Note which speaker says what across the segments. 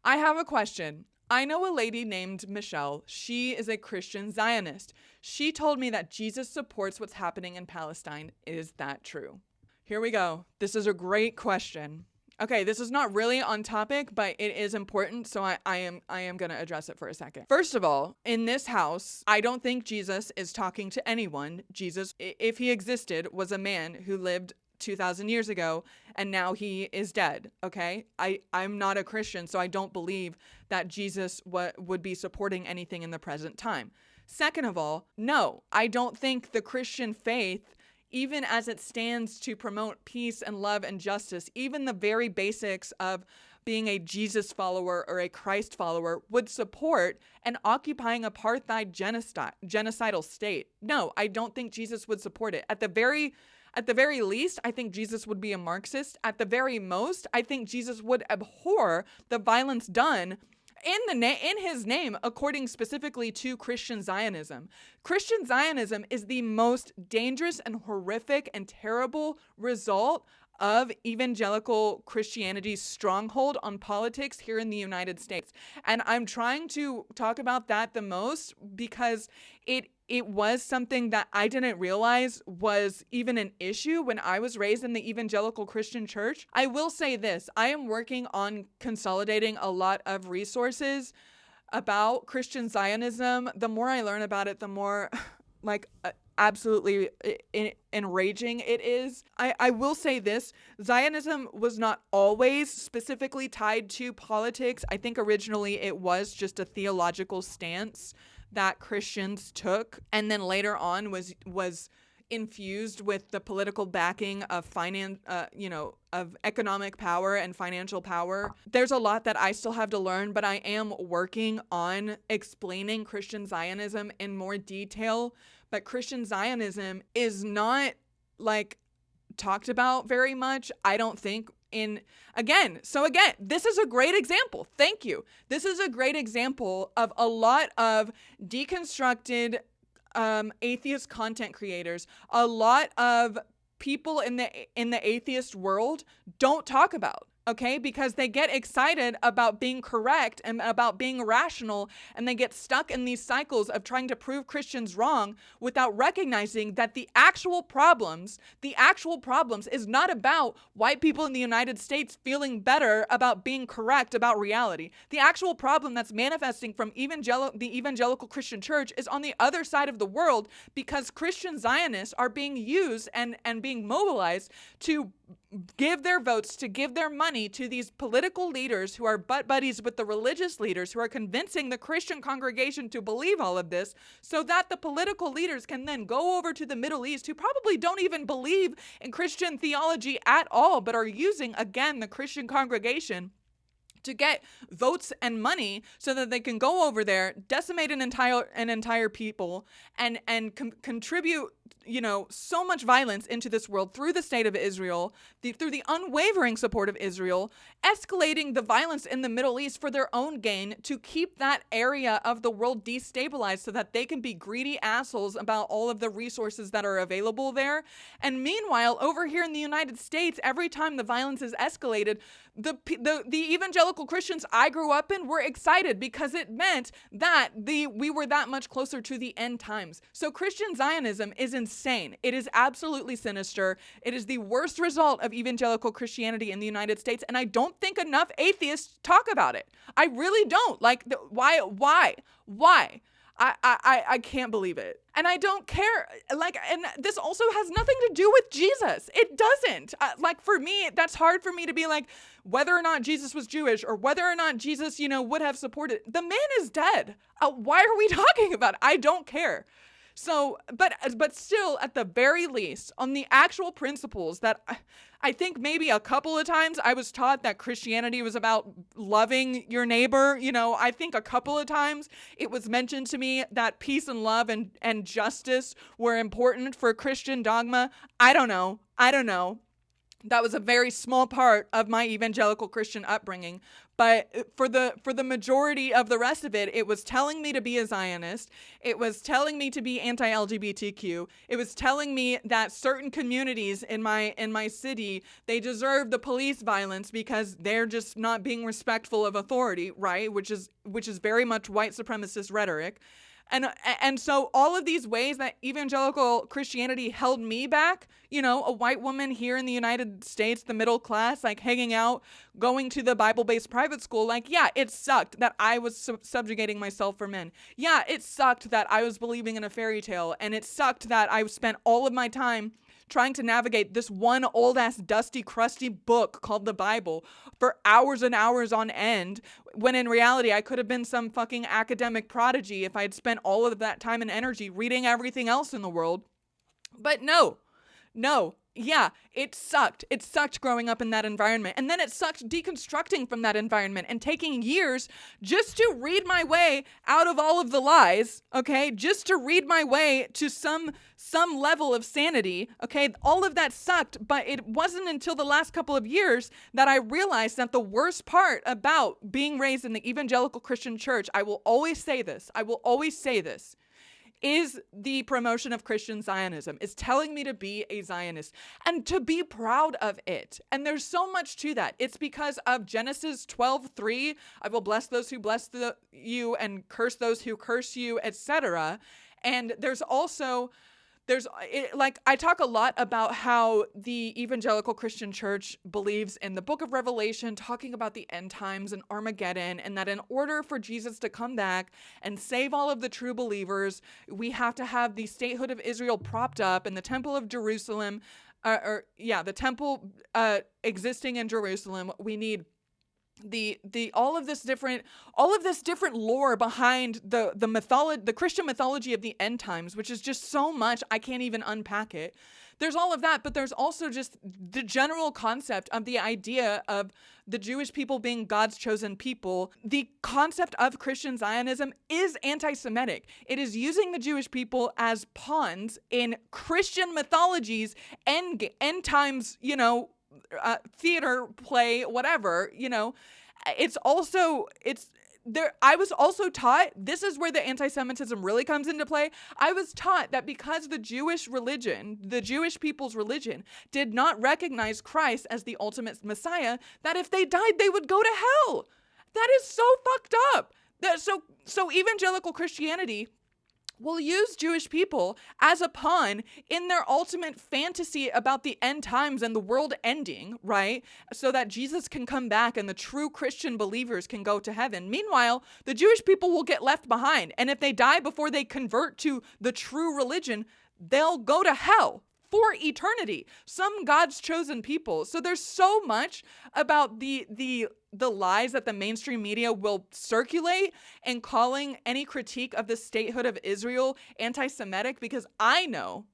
Speaker 1: I have a question. I know a lady named Michelle. She is a Christian Zionist. She told me that Jesus supports what's happening in Palestine. Is that true? Here we go. This is a great question. Okay, this is not really on topic, but it is important, so I am going to address it for a second. First of all, in this house, I don't think Jesus is talking to anyone. Jesus, if he existed, was a man who lived 2,000 years ago, and now he is dead, okay? I'm not a Christian, so I don't believe that Jesus would be supporting anything in the present time. Second of all, no, I don't think the Christian faith, even as it stands to promote peace and love and justice, even the very basics of being a Jesus follower or a Christ follower, would support an occupying apartheid genocidal state. No, I don't think Jesus would support it. At the very least, I think Jesus would be a Marxist. At the very most, I think Jesus would abhor the violence done in his name, according specifically to Christian Zionism. Christian Zionism is the most dangerous and horrific and terrible result of evangelical Christianity's stronghold on politics here in the United States. And I'm trying to talk about that the most because it was something that I didn't realize was even an issue when I was raised in the Evangelical Christian church. I will say this, I am working on consolidating a lot of resources about Christian Zionism. The more I learn about it, the more absolutely enraging it is. I will say this, Zionism was not always specifically tied to politics. I think originally it was just a theological stance that Christians took, and then later on was infused with the political backing of of economic power and financial power. There's a lot that I still have to learn, but I am working on explaining Christian Zionism in more detail. But Christian Zionism is not talked about very much, I don't think. Again, this is a great example. Thank you. This is a great example of a lot of deconstructed atheist content creators. A lot of people in the atheist world don't talk about, okay? Because they get excited about being correct and about being rational, and they get stuck in these cycles of trying to prove Christians wrong without recognizing that the actual problems is not about white people in the United States feeling better about being correct about reality. The actual problem that's manifesting from the Evangelical Christian church is on the other side of the world, because Christian Zionists are being used and being mobilized to give their votes, to give their money to these political leaders who are butt buddies with the religious leaders who are convincing the Christian congregation to believe all of this, so that the political leaders can then go over to the Middle East, who probably don't even believe in Christian theology at all, but are using, again, the Christian congregation to get votes and money so that they can go over there, decimate an entire people, and contribute, so much violence into this world through the state of Israel, through the unwavering support of Israel, escalating the violence in the Middle East for their own gain, to keep that area of the world destabilized so that they can be greedy assholes about all of the resources that are available there. And meanwhile, over here in the United States, every time the violence is escalated, the evangelical Christians I grew up in were excited because it meant that we were that much closer to the end times. So Christian Zionism is insane. It is absolutely sinister. It is the worst result of evangelical Christianity in the United States, and I don't think enough atheists talk about it. I really don't. Why? I can't believe it. And I don't care. And this also has nothing to do with Jesus. It doesn't. For me, that's hard for me to be whether or not Jesus was Jewish or whether or not Jesus, would have supported. The man is dead. Why are we talking about it? I don't care. So, but still, at the very least, on the actual principles that I think maybe a couple of times I was taught that Christianity was about loving your neighbor. I think a couple of times it was mentioned to me that peace and love and justice were important for Christian dogma. I don't know. That was a very small part of my evangelical Christian upbringing, but for the majority of the rest of it, it was telling me to be a Zionist. It was telling me to be anti-LGBTQ. It was telling me that certain communities in my city, they deserve the police violence because they're just not being respectful of authority, right? Which is very much white supremacist rhetoric. And so all of these ways that evangelical Christianity held me back, a white woman here in the United States, the middle class, like hanging out, going to the Bible-based private school, like, yeah, it sucked that I was subjugating myself for men. Yeah, it sucked that I was believing in a fairy tale, and it sucked that I spent all of my time trying to navigate this one old ass dusty crusty book called the Bible for hours and hours on end, when in reality I could have been some fucking academic prodigy if I had spent all of that time and energy reading everything else in the world. But no, yeah, it sucked. It sucked growing up in that environment. And then it sucked deconstructing from that environment and taking years just to read my way out of all of the lies, okay? Just to read my way to some level of sanity, okay? All of that sucked, but it wasn't until the last couple of years that I realized that the worst part about being raised in the evangelical Christian church, I will always say this, is the promotion of Christian Zionism, is telling me to be a Zionist and to be proud of it. And there's so much to that. It's because of Genesis 12:3, I will bless those who bless you and curse those who curse you, etc. And I talk a lot about how the evangelical Christian church believes in the book of Revelation, talking about the end times and Armageddon, and that in order for Jesus to come back and save all of the true believers, we have to have the statehood of Israel propped up and the temple of Jerusalem, the temple existing in Jerusalem. We need all of this different lore behind the Christian mythology of the end times, which is just so much I can't even unpack it. There's all of that, but there's also just the general concept of the idea of the Jewish people being God's chosen people. The concept of Christian Zionism is anti-Semitic. It is using the Jewish people as pawns in Christian mythologies, end times, theater play, whatever, I was also taught, this is where the anti-Semitism really comes into play. I was taught that because the Jewish people's religion, did not recognize Christ as the ultimate Messiah, that if they died, they would go to hell. That is so fucked up. So evangelical Christianity will use Jewish people as a pawn in their ultimate fantasy about the end times and the world ending, right? So that Jesus can come back and the true Christian believers can go to heaven. Meanwhile, the Jewish people will get left behind. And if they die before they convert to the true religion, they'll go to hell for eternity. Some God's chosen people. So there's so much about the lies that the mainstream media will circulate and calling any critique of the statehood of Israel anti-Semitic, because I know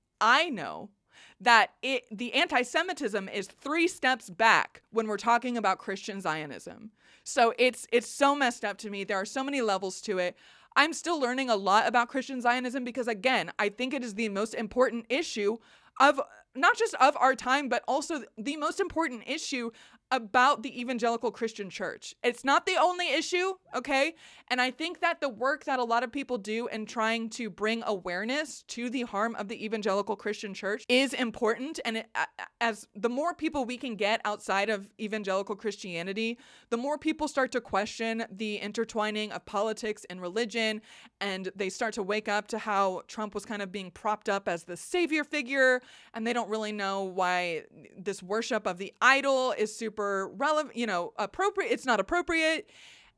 Speaker 1: that the anti-Semitism is 3 steps back when we're talking about Christian Zionism. So it's so messed up to me. There are so many levels to it. I'm still learning a lot about Christian Zionism because, again, I think it is the most important issue of not just of our time, but also the most important issue about the evangelical Christian church. It's not the only issue, okay? And I think that the work that a lot of people do in trying to bring awareness to the harm of the evangelical Christian church is important. And as the more people we can get outside of evangelical Christianity, the more people start to question the intertwining of politics and religion, and they start to wake up to how Trump was kind of being propped up as the savior figure, and they don't really know why this worship of the idol is super relevant, appropriate. It's not appropriate.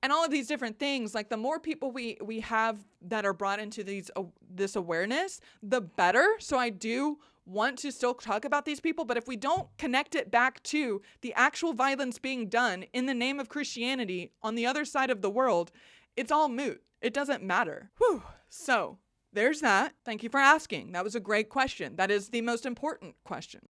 Speaker 1: And all of these different things, like the more people we have that are brought into this awareness, the better. So I do want to still talk about these people, but if we don't connect it back to the actual violence being done in the name of Christianity on the other side of the world, it's all moot. It doesn't matter. Whew. So there's that. Thank you for asking. That was a great question. That is the most important question.